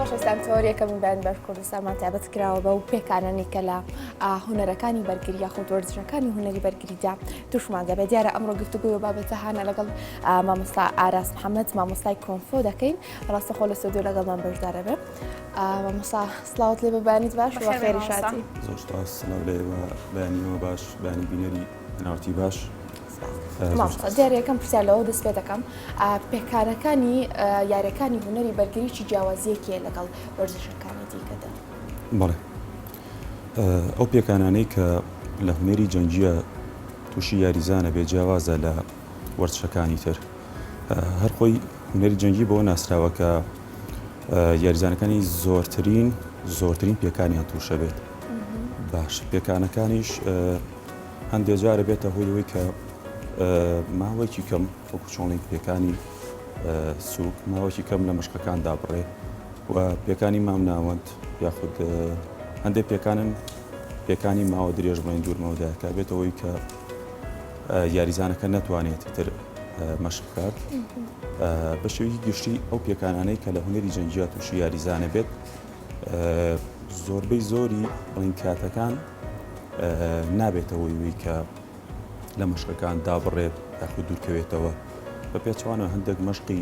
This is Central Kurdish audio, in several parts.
باشە سانتۆر یەکەمین بەیان بەش کوردستانمان تایبەت کراوە بە و پێکانانی کە لە هونەرەکانی بەرگری یاخود وەرزشەکانی هونەری بەرگریدا تووشمان دەبێت. دیارە ئەمڕۆ گفتوگوی و بابەتە هانە لەگەڵ مامۆستا ئاراس محەممەد مامۆستای کۆنفۆ دەکەین ڕاستەخۆ لە سودو لەگەڵمان بەشدارە بێ. مامۆستا سڵاوت لێ بەبیانیت باش و خێری شاتی. زۆر سپاس سڵاو لێ بەیانیەوە باش بەیانی بینەری هەناوەتی باش. دیارە یەکەم پرسیار لەوە دەست پێ دەکەم پێکانەکانی یاریەکانی هونەری بەرگریی جیاوازیەکێ لەگەڵ وەرزشەکانی دیکەدا. بەڵێ ئەو پێکانانەی کە لە هونەری جەنگیە تووشی یاریزانە بێ جیاوازە لە وەرزشەکانی تر هەر خۆی هونەری جەنگی بەوە ناسراوە کە یاریزانەکانی زۆرترین پێکانیان تووشە بێت. باش پێکانەکانیش هەندێک جارە بێتە هۆیەوەی کە ماوەیەکی کەم وەکو چۆڵی پێکانی سووک ماوەکی کەم لە مشقەکاندا بڕێ و پێکانی مام ناوەند یاخود هەندێک پێکانی ماوە درێژ بڵین دوورمەوەدایکە بێتەوەی کە یاریزانەکە نەتوانێت تر مەشقکات بە شێوەیەکی گشتی ئەو پێکانانەی کە لە هونەری جەنگیە تووشی یاریزانە بێت زۆربەی زۆری بڵین کاتەکان نابێتەوەی کە لە مەشقەکان دابڕێت یاخود دوورکەوێتەوە بە پێچوانە هەندێک مەشقی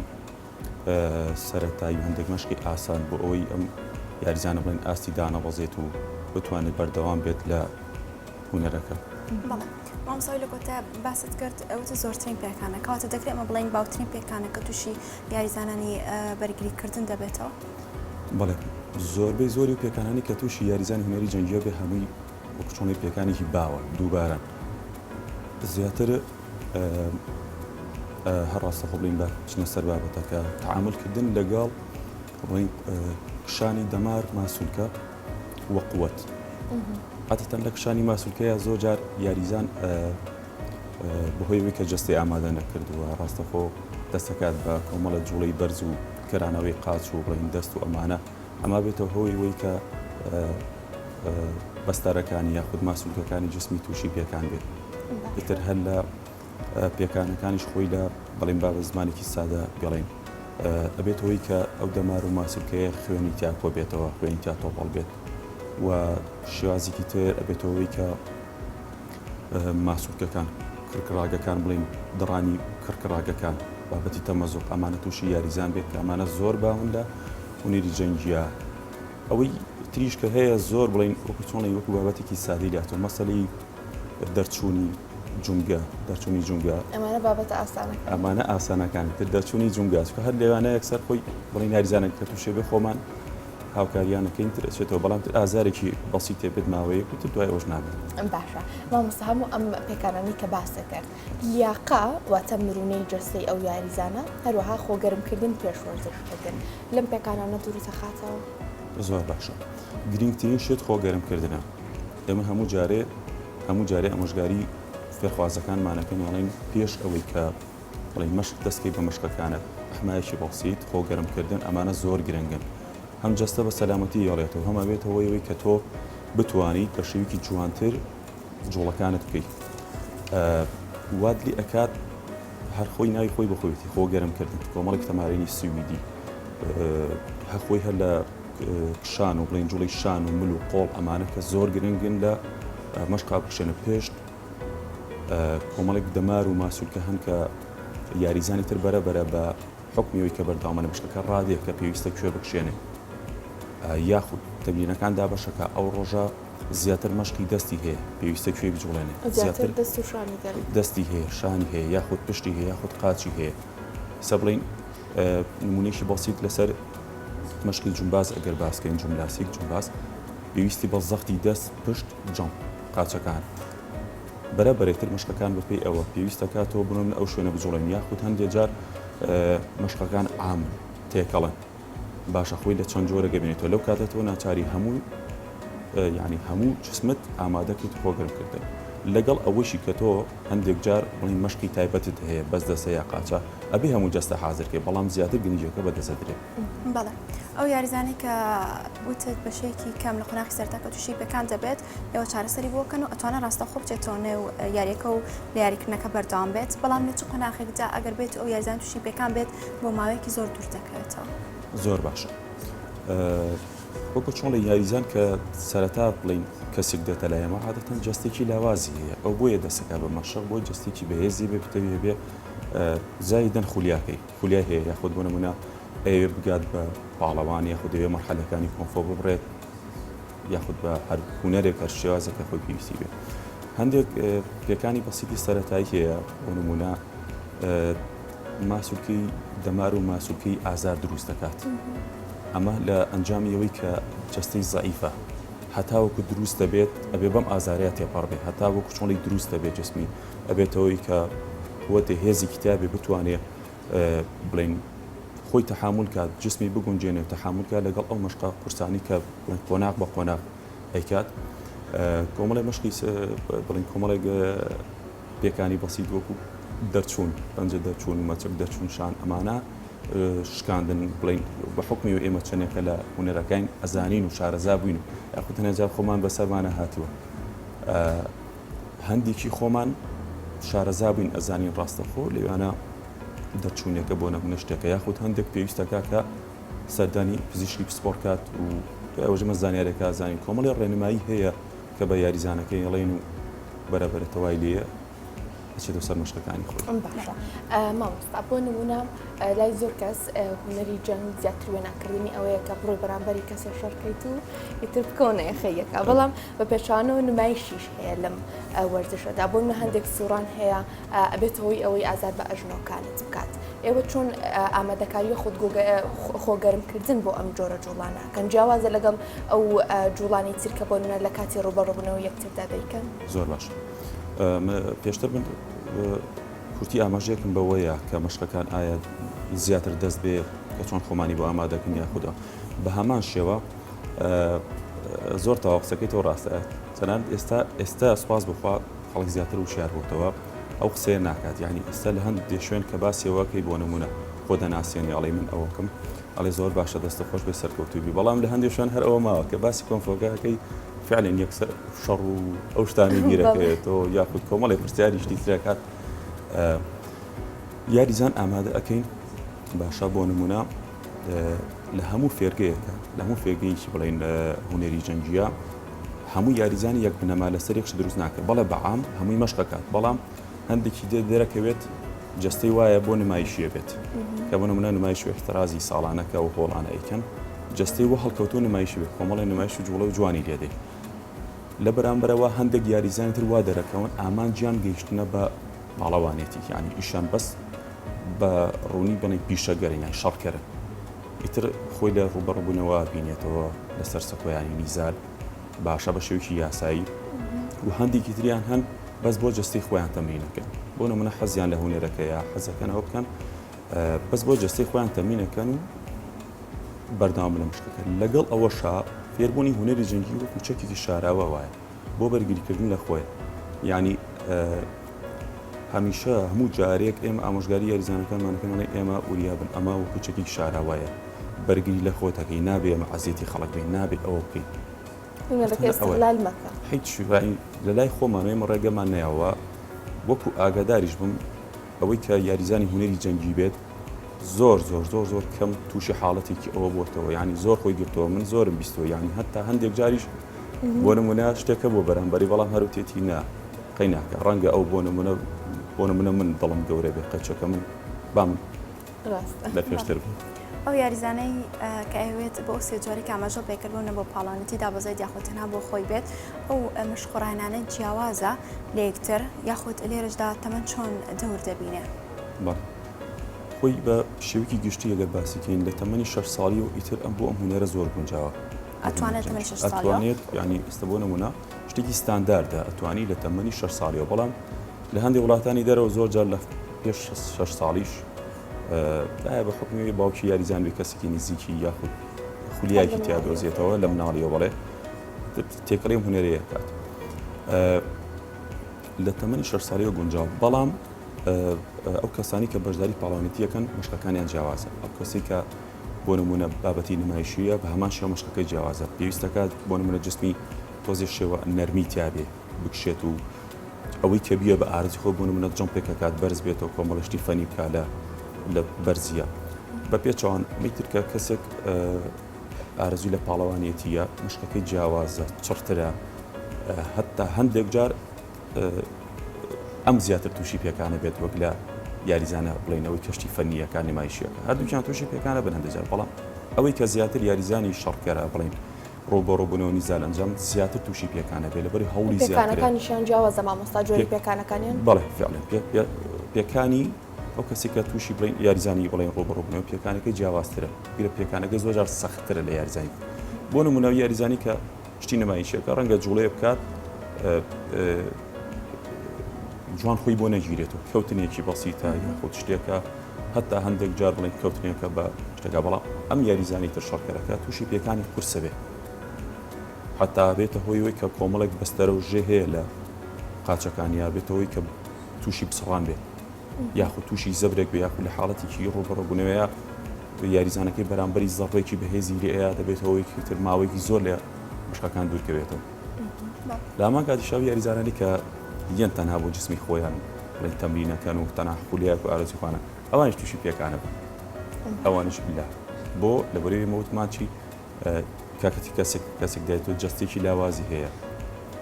سەرەتایی هەندێک مەشقی ئاسان بۆ ئەوەی ئەم یاریزانە بڵێن ئاستی دانەبەزێت و بتوانێت بەردەوام بێت لە هونەرەکە. مامۆستا لە کۆتا باست کرد ئەوتە زۆرترین پێکانە کەواتە دەکرێت ئەمە بڵین باوترین پێکانە کە تووشی یاریزانانی بەرگریکردن دەبێتەوە. بەڵێ زۆربەی زۆری و پێکانانی کە تووشی یاریزانی هونەری جەنگیە بێ هەمووی وەکو چۆنی پێکانێکی باوە دووبارە زیاتر هەر ڕاستەخۆ بڵین بە چنە سەر بابەتەکە تعاملکردن لەگەڵ کشانی دەمار ماسوولکە وە قووەت عادەتەن لە کشانی ماسوولکەیە زۆر جار یاریزان بەهۆیەوەی کە جەستی ئامادە نەکردووە ڕاستەخۆ دەستەکات بە کۆمەڵە جوڵەی بەرز و کەرانەوەی قاچ و بڵین دەست و ئەمانە ئەما بێتەوە هۆیەوەی کە بەستارەکانی یاخود ماسوولکەکانی جسمی تووشی پێکان بێت. ئیتر هەر لە پێکانەکانیش خۆی لە بەڵێن بابە زمانێکی سادە بڵێن ئەبێتەوەی کە ئەو دەمار و ماسوولکەیە خوێنی تیا کۆ بێتەوە خوێنی تیا تۆپەڵ بێت و شێوازێکی تر ئەبێتەوەی کە ماسوولکەکان کرکڕاگەکان بڵێن دڕانی کرکڕاگەکان بابەتی تەمەزۆق ئەمانە تووشی یاریزان بێت کە ئەمانە زۆر باون لە هونەری جەنگیە. ئەوەی تریش کە هەیە زۆر بڵێن وەکو چۆنی وەکو بابەتێکی سادی لاتۆ مەسەلەی دەرچوونی جونگە ئەمانە بابەتە ئاسانەکان ئەمانە ئاسانەکان تر دەرچوونی جونگاز کە هەر لێوانە یەکسەر خۆی بڵین یاریزانە کە تووشێ بێ خۆمان هاوکاریانەکەین تر ئەچێتەوە بەڵام تر ئازارێکی بەسی تێبێت ماوەیەک و تر دوای ئەوش نابێت. باشە مامۆستا هەموو ئەم پێکانانی کە باسە کرد لیاقا واتە مرونەی جەستەی ئەو یاریزانە هەروەها خۆگەرمکردن پێش وەرزشکردن لەم پێکانانە دوورتە خاتەوە. زۆر باشە گرنگترین شت خۆگەرمکردنە. ئێمە هەموو جارێ ئەمۆژگاری فێرخوازەکانمانەکەن یاڵین پێش ئەوەی کە بڵێن مەشق دەستکەی بە مەشقەکانت ئەحمایەکی بەسیت خۆگەرمکردن ئەمانە زۆر گرنگن هەم جەستە بە سەلامەتی یاڵێتەوە هەم ئەبێتەوە ئەوەی کە تۆ بتوانیت بە شێوەیەکی جوانتر جوڵەکانت بکەیت وادلی ئەکات هەر خۆی ناوی خۆی بخۆیەتی خۆگەرمکردن کۆمەڵێک تەمارینی سویدی هەر خۆی هەر لە شان و بڵێن جوڵی شان و مل و قۆڵ ئەمانە کە زۆر گرنگن لە مەشقا بخشێنە پێش کۆمەڵێک دەمار و ماسوولکە هەن کە یاریزانی تر بەرەبەرە بە حکمیەوەی کە بەردەوامە مشکەکە ڕادێک کە پێویستە کوێ بکشێنێ یاخود تەمرینەکان دابەشەکە ئەو ڕۆژە زیاتر مەشقی دەستی هەیە پێویستە کوێ بجوڵێنێ زیاتر دەستی هەیە شانی هەیە یاخود پشتی هەیە یاخود قاچی هەیە سە بڵین نمونەیەکی بەسیط لەسەر مەشقی جومباز ئەگەر باسکەین جوملاسیک جومباز پێویستی بە زەختی دەست پشت جەم قاچەکان بەرەبەرێتتر مەشقەکان بەپێی ئەوە پێویستەکاتەوە بنون ئەو شوێنە بجوڵێن یاخود هەندێک جار مەشقەکان عام تێکەڵن باشە خۆی لە چەند جۆرە گەبێنێتەوە لەو کاتێتەوە ناچاری هەموو ینی هەموو جسمت ئامادەکەیت خۆگەرمکردن لەگەڵ ئەوەشی کە تۆ هەندێک جار بڵین مەشقی تایبەتت هەیە بەس دەسە یا قاچە ئەبێ هەموو جەستە حازرکێ بەڵام زیاتر گنیجەکە بەدەسەدرێت. بەڵێ ئەو یاریزانی کە وتت بەشێکی کەم لە قۆناغی سەرەتاکە تووشی پێکان دەبێت ئێوە چارەسەری بۆ بکەن و ئەتوانە ڕاستەخۆ بچێتەوە نێو یاریەکە و لە یاریکردنەکە بەردەوام بێت بەڵام لە چ قۆناغێکدا ئەگەر بێت ئەو یاریزان تووشی پێکان بێت بۆ ماوەیەکی زۆر دوور دەکەوێتەوە. زۆر باشە وەکو چۆن لە یاریزان کە سەرەتا بڵین کەسێک دێتە لای ئێمە عادەتەن جەستێکی لاوازی هەیە ئەو بۆیە دەسەکە بە مەشق بۆی جەستێکی بەهێزی بێ بتەوێ بێ زایدەن خولیاکەی خولیا هەیە یاخود بۆ نمونە ئەوێ بگات بە پاڵەوان یاخود دەوێ مەرحەلەکانی کۆنفۆ ببڕێت یاخود بە هەر هونەرێک هەر شێوازەکە خۆی پێویستی بێت هەندێک پێکانی بەسیتی سەرەتایی هەیە بۆ نمونە ماسوولکی دەمار و ماسوولکەی ئازار دروست دەکات ئەمە لە ئەنجامی ئەوەی کە جەستەی زەعیفە هەتا وەکو دروست دەبێت ئەبێ بەم ئازارەیە تێپەڕ بێت هەتا وەکو چۆنێک دروست دەبێت جسمی ئەبێتەوەی کە وەتێ هێزی کتابێ بتوانێت بڵین خۆی تەحامل کات جسمی بگونجێنێ و تەحامل کات لەگەڵ ئەو مەشقا قورسانی کە قۆناغ بە قۆناغ ئەیکات کۆمەڵی مەشقی بڵین کۆمەڵێک پێکانی بەسیت وەکو دەرچوون پەنجە دەرچوون و مەچەک دەرچوون شان ئەمانە شکاندن بڵین بە حکمی و ئێمە چەندێکە لە هونەرەکان ئەزانین و شارەزا بووین و یاخود هەنێجار خۆمان بەسەرمانە هاتووە هەندێکی خۆمان شارەزا بووین ئەزانین ڕاستەخۆ لەوانە دەرچوونێکە بۆ نەبوونە شتێکە یاخود هەندێک پێویستەکە کە سەردانی پزیشکی پسپۆرکات و ئەوژمە زانیارێکە ئازانین کۆمەڵی ڕێنمایی هەیە کە بە یاریزانەکەی هەڵێن و بەرەبەرەتەوای لێە ئەچێتە سەر مەشقەکانی خۆی باشە مامۆستا بۆ نمونە لای زۆر کەس هونەری جەنگ زیاتر وێناکردنی ئەوەیە کە بڕۆی بەرامبەری کەسێک شەڕکەیت و ئیتر بکەونە یەخەیەکە بەڵام بە پێچانەوە نمایشیش هەیە لەم وەرزشەدا بۆ منە هەندێک سوڕان هەیە ئەبێتەوەی ئەوەی ئازار بە ئەژنۆکانت بکات ئێوە چۆن ئامادەکاری خۆگەرمکردن بۆ ئەم جۆرە جوڵانەکەن جیاوازە لەگەڵ ئەو جوڵانی ترکە بۆ نمونە لە کاتی ڕوبەڕووبوونەوە یەکتردا دەیکەن زۆر باش پێشتر من کورتی ئاماژەیەکم بەوەیە کە مەشقەکان ئایا زیاتر دەست بێ کە چۆن خۆمانی بۆ ئامادەکەن یاخودە بە هەمان شێوە زۆر تەواو قسەکەی تۆ ڕاستە چەنان ئێستا سوپاس بخوا خەڵک زیاتر وشیار بووتەوە ئەو قسەیە ناکات یعنی ئێستا لە هەندێک شوێن کە باسیەوەکەی بۆ نمونە خۆ دەناسیێنی ئەڵێ من ئەوەکەم ئەڵێ زۆر باشە دەستە خۆش بێ سەرکەوتوبی بەڵام لە هەندێک شوێن هەر ئەوە ماوە کە باسی کۆنفۆگاکەی فعلا یەکسەر شەڕ و ئەو شتانی بیرەکەوێتەوە یاخود کۆمەڵی پرسیاری شتی ترەکات یاریزان ئامادە ئەەکەین باشە بۆ نمونە لە هەموو فێرگەیەکە لە هەموو فێرگەیەکی بڵین لە هونەری جەنگیە هەموو یاریزانی یەک بنەما لەسەر یەکش دروست ناکە بەڵێ بەعام هەمووی مەشقەکات بەڵام هەندێکی دەرەکەوێت جەستەی وایە بۆ نمایشیە بێت کە بۆ نمونە نمایش و احترازی ساڵانەکە و هۆڵانە ئەیکەن جەستەی وە هەڵکەوتو نمایشی بێت کۆمەڵی نمایش و جوڵە و جوانی لێدەی لە بەرامبەرەوە هەندێک یاریزانی تر وا دەرەکەون ئامانجیان گەیشتنە بە ماڵەوانێتی یعنی ئیشان بەس بە ڕوونی بنەی پیشەگەرین یان شەڕکەرن ئیتر خۆی لە ڕوبەڕبوونەوە بینێتەوە لەسەر سەکۆیانی نیزار باشە بە شێوکی یاسایی و هەندێکی تریان هەن بەس بۆ جەستەی خۆیان تەمرینەکەن بۆ نمونە حەزیان لە هونەرەکەیە حەزەکەنەوە بکەن بەس بۆ جەستەی خۆیان تەمرینەکەن و بەردەوام لە مشکەکە لەگەڵ ئەوەشا فێربوونی هونەری جەنگی وەکو چەکێکی شاراوە وایە بۆ بەرگریکردن لە خۆی ینی هەمیشە هەموو جارێک ئێمە ئامۆژگاری یاریزانەکانمانەکەمانە ئێمە وریابن ئەمە وەکو چەکێکی شاراوایە بەرگری لە خۆتەکەی نابێ ئەمە عەزیەتی خەڵک بین نابێت ئەوە بکەین هیچ شوایی لە لای خۆمان ئێمە ڕێگەمان نەیەوە وەکو ئاگاداریش بم ئەوەی کە یاریزانی هونەری جەنگی بێت زۆر زۆر زۆر زۆر کەم تووشی حاڵەتێکی ئەوە بۆتەوە ینی زۆر خۆی گرتەوە من زۆرم بیستەوە ینی هەتا هەندێک جاریش بۆ نمونە شتێکە بۆ بەرامبەری بەڵام هەروتێتی نا قەی ناکە ڕەنگە ئەو بۆ نمونە من دڵم گەورە بێ قەچەکە من بام لە پێشتر بوو ئەو یاریزانەی کە ئەوێت بۆ سێجۆرێک ئاماژە پێکردبوونە بۆ پاڵانەتی دابەزای یاخۆتەنها بۆ خۆی بێت ئەو مشقڕانانە جیاوازە لە یەکتر یاخود لێرەشدا تەمەەن چۆن دەور دەبینێ خۆی بە شێوکی گشتی ئەگەر باسیکەین لە تەمەنی 6 ساڵی و ئیتر ئەم بۆ ئەم هونەرە زۆر گونجاوە ئەتوانێت ینی ئێستا بۆ نمونە شتێکی ستانداردە ئەتوانی لە تەمەنی 6 ساڵیەوە بەڵام لە هەندێک وڵاتانی دەرەوە زۆر جار لە پێش 6 ساڵیش بە حکمی باوکی یاریزان بێ کەسێکی نزیکی یاخود خولیایکی تیا دۆزێتەوە لە مناڵیەوە بڵێ تێکەڵێم هونەرەیە کات لە تەمەنی 6 ساڵیەوە گونجاو بەڵام ئەو کەسانی کە بەشداری پاڵاوانێتیەکەن مشقەکانیان جیاوازە ئەو کەسی کە بۆ نمونە بابەتی نمایشیە بە هەمان شێوە مشقەکەی جیاوازە پێویستەکات بۆ نمونە جسمی تۆزی شێوە نەرمی تیابێ بکشێت و ئەوەی کە بیە بە ئارزی خۆ بۆ نمونە جەمپێکە کات بەرز بێتەوە کۆمەڵشتی فەنی بکا لە بەرزیە بە پێچوان میتر کە کەسێک ئارەزوی لە پاڵەوانێتیە مشکەکەی جیاوازە چڕترە هەتا هەندێک جار ئەم زیاتر تووشی پێکانە بێت وەک لە یاریزانە بڵێنەوەی کەشتی فەنیەکان نمایشیەکە هەردووکیان تووشی پێکانە بن هەندێک جار بەڵام ئەوەی کە زیاتر یاریزانی شەڕکەرە بڵین ڕۆبەڕۆبوونەوە نیزال ئەنجام زیاتر تووشی پێکانە بێت لەبەری هەوڵی پێکانەکانیشیان جیاوازە مامۆستا جۆری پێکانەکانیان بەڵێ فعلا پێکانی ئەو کەسی کە تووشی بڵین یاریزانی بڵێن ڕۆبەڕۆبوونەوە پێکانەکەی جیاوازترە بیرە پێکانەکەی زۆر جار سەختترە لە یاریزانی بۆ نمونەوە یاریزانی کە شتی نمایشیەکە ڕەنگە جوڵەیە بکات جوان خۆی بۆ نەگیرێتەوە کەوتنێکی بەسیتە خۆت شتێکە هەتا هەندێک جار بڵێن کەوتنێکە بە شتێکە بەڵام ئەم یاریزانی تر شەڕکەرەکە تووشی پێکانی قورسە بێ حتا بێتە هۆیەوەی کە کۆمەڵێک بەستەرە و ژێ هەیە لە قاچەکان یا بێتەوەی کە تووشی بسەڵان بێت یاخود تووشی زەبرێک بێ یاخود لە حاڵەتێکی ڕۆبەڕۆبوونەوەیە یاریزانەکەی بەرامبەری زەڕێکی بەهێزی لێەیە دەبێتەوەیکی تر ماوەیەکی زۆر لە مشکەکان دوورکەوێتەوە لە هەمان کاتیشاو یاریزانانی کە یەن تەنها بۆ جسمی خۆیان بڵێن تەمرینەکەن و تەنها خولیایەک و ئارەزوخانە ئەوانش تووشی پێکانە بن ئەوانش بلا بۆ لەبەرەوەی مەوتماچی کاکەتی کەسێک دێتەوە جەستێکی لاوازی هەیە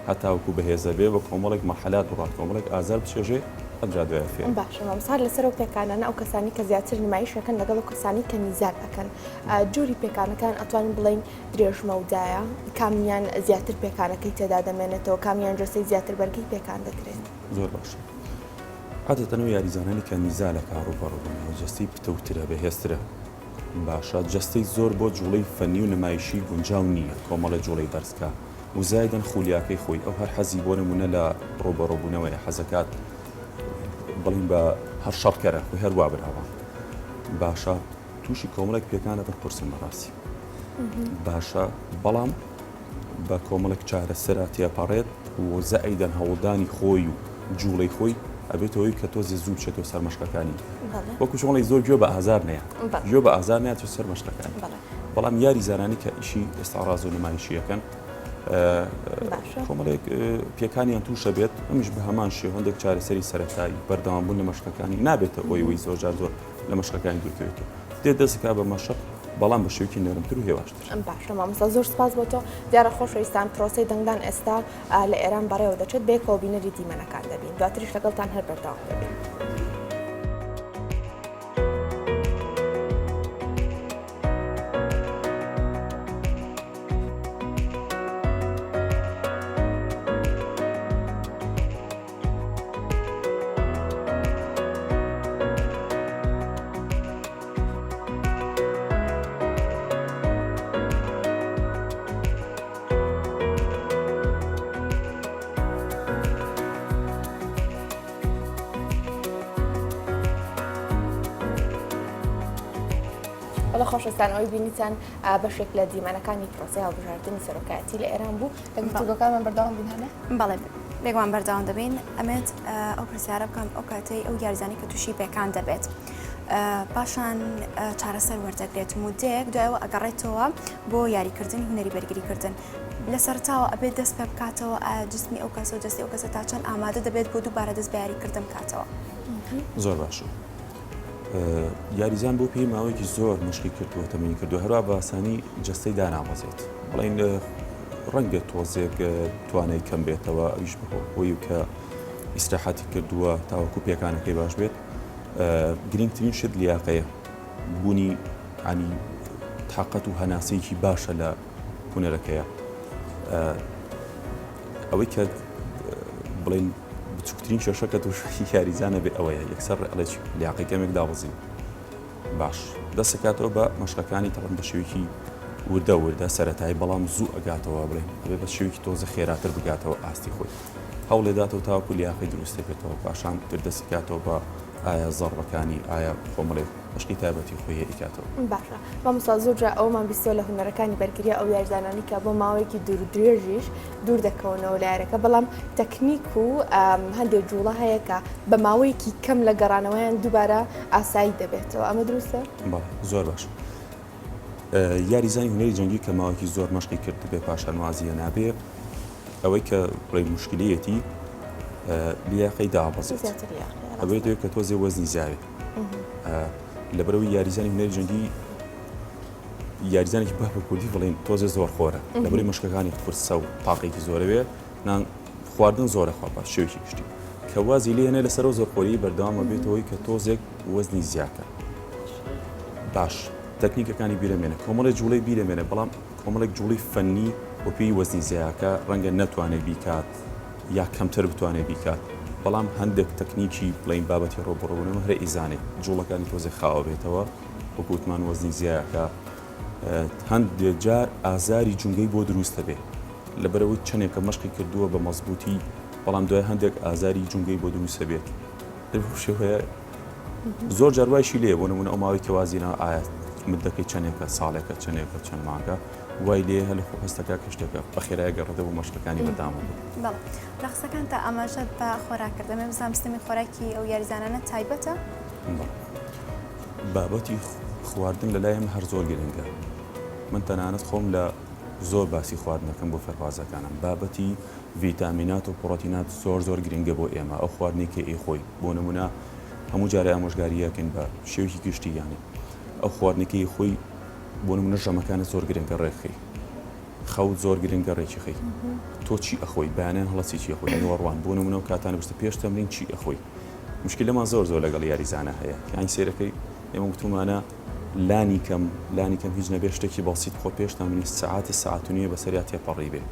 هەتاوەکو بەهێزە بێ بە کۆمەڵێک مەرحەلات وڕات کۆمەڵێک ئازار بچێژێ ئەجا دوای فێر باشە مامۆستا لەسەر ئەو پێکانانە ئەو کەسانی کە زیاتر نمایشەکەن لەگەڵ ئەو کەسانی کە نیزار ئەەکەن جووری پێکانەکان ئەتوانین بڵین درێژمەودایە کامیان زیاتر پێکانەکەی تێدا دەمێنێتەوە کامیان جۆسەی زیاتر بەرگی پێکان دەکرێت زۆر باشە عادەتەنەوە یاریزانانی کە نیزالە کاڕوبەڕوبوونەوە جەستی پتەوترە بەهێزترە باشە جەستەی زۆر بۆ جوڵەی فەنی و نمایشی گونجاو نییە کۆمەڵە جوڵەی بەرزکە وزایدەن خولیاکەی خۆی ئەو هەر حەزی بۆ نمونە لە ڕۆبەڕۆبوونەوەی حەزەکات بڵین بە هەر شەڕکەرە و هەروە براوە باشە تووشی کۆمەڵێک پێکانە بە قورسن بەڕاستی باشە بەڵام بە کۆمەڵێک چارەسەرە تێپەڕێت و زەئیدەن هەوڵدانی خۆی و جوڵەی خۆی ئەبێتەوەی کە تۆ زیێ زوو بچێتەوە سەر مەشقەکانی وەکو چۆڵی زۆر گوێ بە ئازار نەیە گوێ بە ئازار نات سەر مەشقەکانی بەڵام یاری زانانی کە ئیشی ئێستاڕاز و نمایشیەکەن کۆمەڵێک پێکانیان تووشە بێت ئەمیش بە هەمان شێ هەندێک چارەسەری سەرەتایی بەردەوامبوون لە مەشقەکانی نابێتە ئەوەی زۆر جار زۆر لە مەشقەکانی دوورکەوێتەوە دێ دەستکا بە مەشق بەڵام بە شێوکی نەرمتر و هێواشتر باشە مامۆستا زۆر سپاس بۆ تۆ دیارە خۆشەویستان پرۆسەی دەنگدان ئێستا لە ئێران بەڕێوە دەچێت بێکەوە بینەری دیمەنەکان دەبین دواتریش لەگەڵتان هەر بەردەوام دەبین. بەڵە خۆشەویستان ئەوەی بینیتان بەشێک لە دیمەنەکانی پرۆسەی هەڵبژاردننی سەرۆکایەتی لە ئێران بوو لەگوتوگەکانمان بەردەوام بینانە؟ بەڵێ بێگومان بەردەوام دەبین ئەمێت ئەو پرسیارە بکەم ئەو کاتەی ئەو یاریزانی کە تووشی پێکان دەبێت پاشان چارەسەر وەردەگرێت مودەیەک دوایەوە ئەگەڕێتەوە بۆ یاریکردنی هونەری بەرگریکردن لە سەرتاوە ئەبێت دەست پێ بکاتەوە جسمی ئەو کەسە و جستی ئەو کەسە تا چەند ئامادە دەبێت بۆ دووبارە دەست بە یاریکردن بکاتەوە. زۆر باشە یاریزان بۆ پێی ماوەیەکی زۆر مشقی کردووە تەمرین کردو هەروە بە ئاسانی جەستەی دانامەزێت بڵین ڕەنگە تۆزێک توانای کەم بێتەوە ئەویش بەهۆی کە ئیسراحەتی کردووە تاوەکو پێکانەکەی باش بێت گرنگترین شت لیاقەیە بوونی ینی تااقەت و هەناسەیەکی باشە لە هونەرەکەیە ئەوەی کە بڵین بچووکترین کێشەکە تووشی یاریزانە بێ ئەوەیە یەکسەر ئەڵێکی لیاقەی کەمێک داوەزین باش دەسەکاتەوە بە مەشقەکانی تەڵەن بە شێوکی وردە سەرەتایی بەڵام زوو ئەگاتەوە بڵێن ئەبێ بە شێوکی تۆزە خێراتر بگاتەوە ئاستی خۆی هەوڵێداتەوە تاوەکو لیاقەی دروستە بێتەوە پاشان تر دەسەکاتەوە بە ئایا زەڕەکانی ئایا کۆمەڵێک بەشتی تایبەتی خۆی ئیکاتەوە باشە مامۆستا زۆرجار ئەومان بیستۆ لە هونەرەکانی بەرگریە ئەو یاریزانانی کە بۆ ماوەیەکی دوور درێژیش دوور دەکەونەوە لە یارەکە بەڵام تەکنیک و هەندێک جوڵە هەیە کە بە ماوەیەکی کەم لە گەڕانەوەیان دووبارە ئاسایی دەبێتەوە ئەمە دروستە؟ زۆر باش یاریزانی هونەری جەنگی کە ماوەیەکی زۆر مەشقی کرد بێ پاشان وازیە نابێ ئەوەی کە بڵێ موشکیلەتی لیاقەی دابەزێت ئەوەی دەوێت کە تۆزێ وەزنی زاوێ لەبەرەوەی یاریزانی هونەری جەنگی یاریزانێکی با بە کوردی بڵێن تۆزە زۆر خۆرە لەبەری مشکەکانی قورسە و تاقێکی زۆرەوێ نان خواردن زۆرە خوا بە شێوکی گشتی کە وازی لێنە لەسەر زۆرخۆری بەردەوامە بێتەوەی کە تۆزێک وەزنی زیاتە باش تەکنیکەکانی بیرەمێنە کۆمەڵی جوڵەی بیرەمێنە بەڵام کۆمەڵێک جوڵی فەنی و پێی وەزنی زیاکە ڕەنگە نەتوانێت بیکات یا کەمتر بتوانێت بیکات بەڵام هەندێک تەکنیکی بڵین بابەتی ڕۆبڕۆبوونەوە هەرە ئیزانێت جوڵەکانی تۆزێک خاوە بێتەوە وەکوتمان وەزنی زیاکە هەندێک جار ئازاری جونگەی بۆ دروستە بێ لەبەرەوەی چەندێکە مەشقی کردووە بە مەزبوطی بەڵام دوای هەندێک ئازاری جونگەی بۆ دروستە بێت شێوەیە زۆر جاروایشی لێ بۆ نمونە ئەو ماوەی کەوازینە ئایا مدەکەی چەندێکە ساڵێکە چەندێکە چەند مانگە وای لێ هەل خۆ هەستەکە کە شتێکە بە خێرایە گەڕێتە بۆ مەشقەکانی بەردامە بەڵێ ڕەخسەکان تا ئاماژە بە خۆراکردن ئەمە بزانم سیستەمی خۆراکی ئەو یاریزانانە تایبەتە بابەتی خواردن لەلایەم هەر زۆر گرنگە من تەنانەت خۆم لە زۆر باسی خواردنەکەم بۆ فەربازەکانم بابەتی ڤیتامینات و پڕۆتینات زۆر گرنگە بۆ ئێمە ئەو خواردنێکی ئێخۆی بۆ نمونە هەموو جارە ئامۆژگاریەکەن بە شێوکی گشتی یانی ئەو خواردنێکی خۆی بۆ نمونە ژەمەکانە زۆر گرنگە ڕێکخی خەوت زۆر گرنگە ڕێکی خەی تۆ چی ئەخۆی بەیانیان هەڵەسی چی ئەخۆی نێوەڕوان بۆ نمونە و کاتانە بستە پێش تەمرین چی ئەخۆی مشکلەمان زۆر لەگەڵ یاریزانە هەیە یانی سێرەکەی ئێمە گوتومانە لانی کەم هیچ نەبێ شتێکی بەڵسیت خۆ پێش تەمرین سەعات و نیە بەسەریا تێپەڕی بێ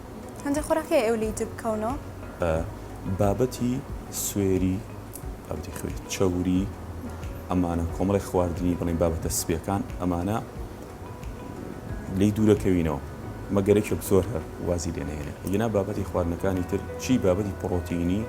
هەندێک خۆراکی ئەو لی بکەونەوە بابەتی سوێری بابەتی خوێت چەوری ئەمانە کۆمەڵی خواردنی بڵین بابەتە سپیەکان ئەمانە لی دوورەکەوینەوە مەگەرێکێک زۆر هەر وازی لێنەهێنێ ینا بابەتی خواردنەکانی تر چی بابەتی پڕۆتینی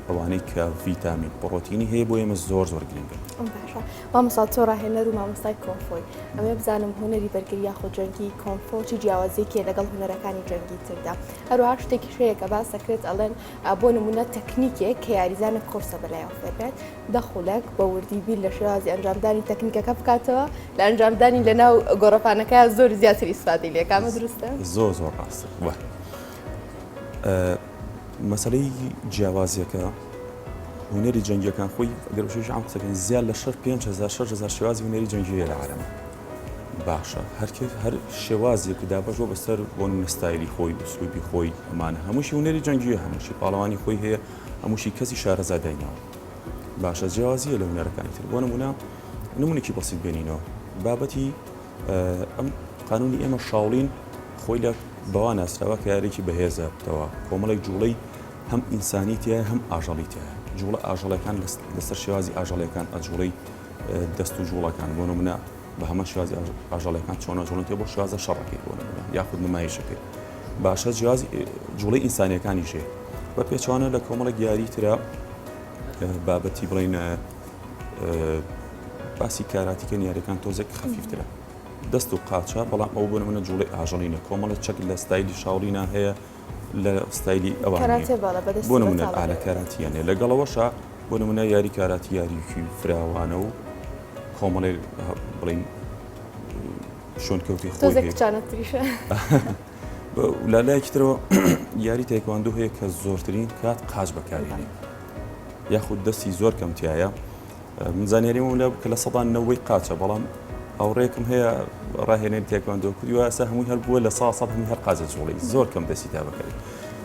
ئەوانەی کە ڤیتامین پڕۆتینی هەیە بۆ ئێمە زۆر گرنگە باشە مامۆستا تۆ ڕاهێنەر و مامۆستای کۆنفۆی ئەمێ بزانم هوەری بەرگری یاخۆ جەنگی کۆنفۆ چی جیاوازێکیە لەگەڵ هوەرەکانی جەنگی تردا هەروەها شتێکی شەیە کە باس دەکرێت ئەڵێن بۆ نمونە تەکنیکێک کە یاریزانە کورسە بەلایەوە فێربێت دەخولێک بە وردی بیر لە شێوازی ئەنجامدانی تەکنیکەکە بکاتەوە لە ئەنجامدانی لەناو گۆڕەپانەکە زۆر زیاتری ئیسفادەی لێ کامە دروستە زۆر ڕاستە مەسەلەی جیاوازیەکە هونەری جەنگیەکان خۆی ئەگەر وشەی عام قسەکەین زیاد لە 5,000 شێوازی هونەری جەنگی لە عالەمە باشە هەر شێوازێک دابەش بۆ بەسەر بۆ ستایلی خۆی ئوسلوبی خۆی ئەمانە هەمووشی هونەری جەنگیە هەمووشی پاڵەوانی خۆی هەیە هەمووشی کەسی شارەزاداینەوە باشە جیاوازیە لە هونەرەکانی تر بۆ نمونێکی بەسیط بێنینەوە بابەتی ئەم قانونی ئێمە شاوڵین خۆی لە بەوا ناسراوە کە یارێکی بەهێزە بتەوە کۆمەڵێک جوڵەی هەم ئینسانیتیە هەم ئاژەڵیتیە جوڵە ئاژەڵەکان لەسەر شێوازی ئاژەڵەکان ئەجوڵەی دەست و جوڵەکان بۆ نمونە بە هەمە شێوازی ئاژەڵەکان چۆنە جوڵن تێ بۆ شێوازە شەڕەکەی بۆ نمونە یاخود نمایشەکەی باشە جوڵەی ئینسانیەکانی ژێ بە پێچوانە لە کۆمەڵێک یاری ترە بابەتی بڵین باسی کاراتیکە یاریەکان تۆزێک خەفیفترە دەست و قاچە بەڵام ئەو بۆ نمونە جوڵەی ئاژەڵینە کۆمەڵێک چەک لە ستایلی شاوڵینە هەیە لە ستایلی ئەوانە بۆ نمونە ئالە کاراتیانێ لەگەڵەوەشە بۆ نمونە یاری کاراتی یاریکی فراوانە و کۆمەڵێ بڵین شۆنکەوتی خۆی لالایەکی ترەوە یاری تایکواندۆ هەیە کە زۆرترین کات قاچ بەکارێنێ یاخود دەستی زۆر کەمتیایە من زانیاریمە لە کە لە سەدان 90 قاچە بەڵام هاوڕێکم هەیە ڕاهێنێت تێکواندۆ کردی واسە هەمووی هەر بووە لە 100 هەمووی هەر قاچە جوڵی زۆر کەم دەستی تا بەکاری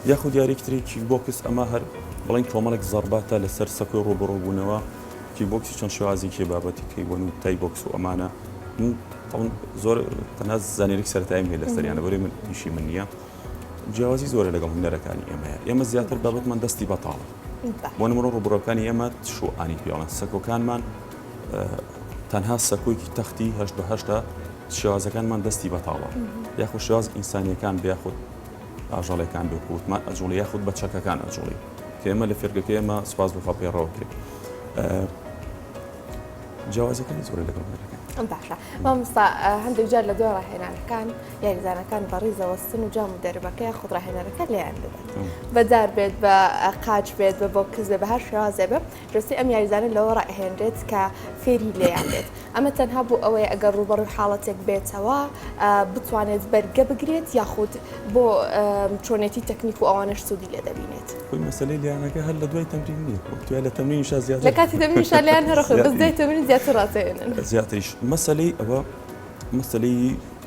یاخود یاریکتری کیکبۆکس ئەمە هەر بڵین کۆمەڵێک زەرباتە لەسەر سەکۆی ڕۆبڕۆبوونەوە کیکبۆکسی چەند شێوازی کێ بابەتی کەیبوون و تایبۆکس و ئەمانە زۆر تەنها زانێرێک سەرەتاییم هەیە لەسەریانە بەرەی من ئیشی من نییە جیاوازی زۆرە لەگەڵ هونەرەکانی ئێمە زیاتر بابەتمان دەستی بەتاڵە بۆ نمونە ڕۆبڕۆکانی ئێمە شوئانی پیاڵن سەکۆکانمان تەنها سەکۆیکی تەختی 8 شێوازەکانمان دەستی بەتاڵە یاخود شێواز ئینسانیەکان بیاخود ئاژەڵەکان بکوتمان ئەجوڵی یاخود بە چەکەکان ئەجوڵی کە ئێمە لە فێرگەکە ئێمە سوپاس بخوا پێڕەوەکرێت جیاوازەکانی زۆرە لەگەڵ باشە مامۆستا هەندێک جار لە دوای ڕاهێنانەکان یاریزانەکان بە ڕیزەوەستن و جام و دەربەکە یاخود ڕاهێنەرەکە لێیان دەبێت بەجار بێت بە قاچ بێت بە بۆکس بێت بە هەر شێوازێ بێت ڕستی ئەم یاریزانە لەوە ڕاهێنرێت کە فێری لێیان بێت ئەمە تەنها بۆ ئەوەیە ئەگەر ڕوبەڕووی حاڵەتێک بێتەوە بتوانێت بەرگە بگرێت یاخود بۆ چۆنێتی تەکنیک و ئەوانش سوودی لێ دەبینێت خۆی مەسەلەی لیانەکە هەر لە دوای تەمرین نیە دوای لە تەمرینیشا زیاتر لە کاتی تەمرینیشا لیان هەرەخۆی بەس دوای تەمرین زیاتر ڕاتێنن زیاتریش مەسەلەی ئەوە مەسەلەی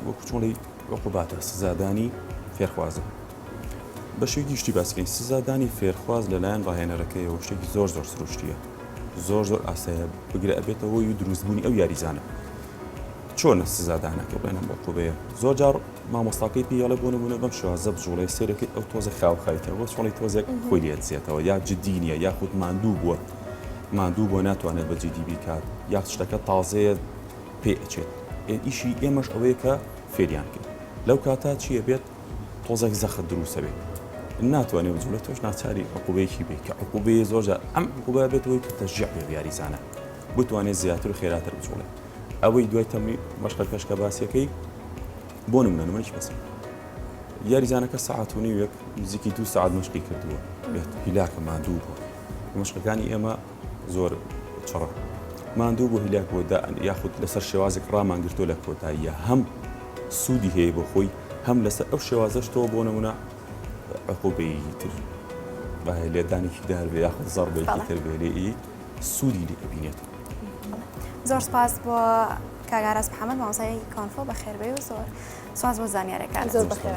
وەکو چۆڵی عقوباتە سزادانی فێرخوازە بە شێوکی شتی باسکەین سزادانی فێرخواز لەلایەن ڕاهێنەرەکەیەوە شتێکی زۆر زۆر سروشتیە زۆر زۆر ئاسایە بگرە ئەبێتەوە و دروستبوونی ئەو یاریزانە چۆنە سزادانەکە بڵێنم عقوبەیە زۆر جار مامۆستاکەی پیاڵە بۆ نمونە بەم شێوازە بجوڵی سێرەکەی ئەو تۆزە خاوخایتەوە چۆڵی تۆزێک خۆی لێ دزێتەوە یا جددی نیە یاخود ماندوو بۆ ناتوانێت بە جددی بیکات یا شتەکە تازەیە پێ ئەچێت ئیشی ئێمەش ئەوەیە کە فێریان کرد لەو کاتا چیە بێت تۆزێک زەخت دروستە بێت ناتوانێت بجوڵێت تۆش ناچاری عقوبەیەکی بێت کە عقوبەیە زۆرجار ئەم عقوبە بێتەوەی کە تەشجیع بێ یاریزانە بتوانێت زیاتر و خێراتر بجوڵێت ئەوەی دوای تەمری مەشقەکەش کە باسیەکەی بۆ نمونەش بەس یاریزانەکە سەعات و نیوێک نزیکی 2 ساعت مەشقی کردووە بێت هیلاکە ماندوو بوو مەشقەکانی ئێمە زۆر چڕە ماندوو بۆ هیلاک بۆ یاخود لەسەر شێوازێک ڕامانگرتۆ لە کۆتاییە هەم سوودی هەیە بۆ خۆی هەم لەسەر ئەو شێوازەش تۆ بۆ نمونە عقوبەی تر لێدانێکی دار بێ یاخود زەڕبێکی تر بێ لێ سوودی لێ ببینێت زۆر سپاس بۆ کاگاراز محەممەد مامۆستای کۆنفۆ بەخێربێ و زۆر سواز بۆ زانیاریەکان زۆر بەخێر